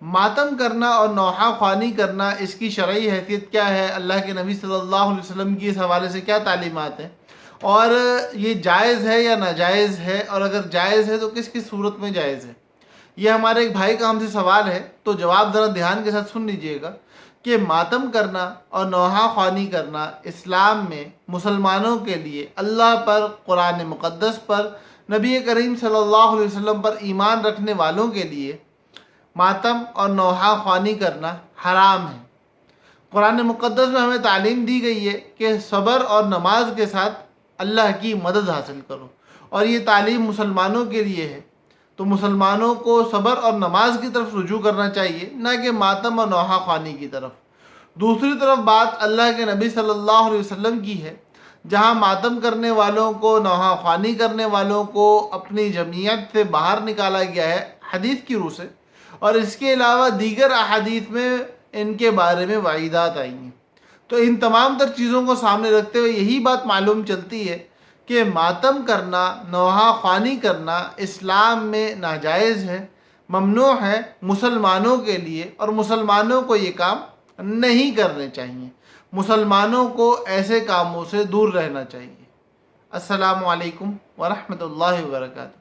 ماتم کرنا اور نوحہ خوانی کرنا، اس کی شرعی حیثیت کیا ہے؟ اللہ کے نبی صلی اللہ علیہ وسلم کی اس حوالے سے کیا تعلیمات ہیں، اور یہ جائز ہے یا ناجائز ہے، اور اگر جائز ہے تو کس کس صورت میں جائز ہے؟ یہ ہمارے ایک بھائی کا ہم سے سوال ہے، تو جواب ذرا دھیان کے ساتھ سن لیجئے گا کہ ماتم کرنا اور نوحہ خوانی کرنا اسلام میں مسلمانوں کے لیے اللہ پر، قرآن مقدس پر، نبی کریم صلی اللہ علیہ وسلم پر ایمان رکھنے والوں کے لیے ماتم اور نوحہ خوانی کرنا حرام ہے۔ قرآن مقدس میں ہمیں تعلیم دی گئی ہے کہ صبر اور نماز کے ساتھ اللہ کی مدد حاصل کرو، اور یہ تعلیم مسلمانوں کے لیے ہے، تو مسلمانوں کو صبر اور نماز کی طرف رجوع کرنا چاہیے، نہ کہ ماتم اور نوحہ خوانی کی طرف۔ دوسری طرف بات اللہ کے نبی صلی اللہ علیہ وسلم کی ہے، جہاں ماتم کرنے والوں کو، نوحہ خوانی کرنے والوں کو اپنی جمعیت سے باہر نکالا گیا ہے حدیث کی روح سے، اور اس کے علاوہ دیگر احادیث میں ان کے بارے میں وعیدات آئی ہیں۔ تو ان تمام تر چیزوں کو سامنے رکھتے ہوئے یہی بات معلوم چلتی ہے کہ ماتم کرنا، نوحہ خوانی کرنا اسلام میں ناجائز ہے، ممنوع ہے مسلمانوں کے لیے، اور مسلمانوں کو یہ کام نہیں کرنے چاہیے، مسلمانوں کو ایسے کاموں سے دور رہنا چاہیے۔ السلام علیکم ورحمۃ اللہ وبرکاتہ۔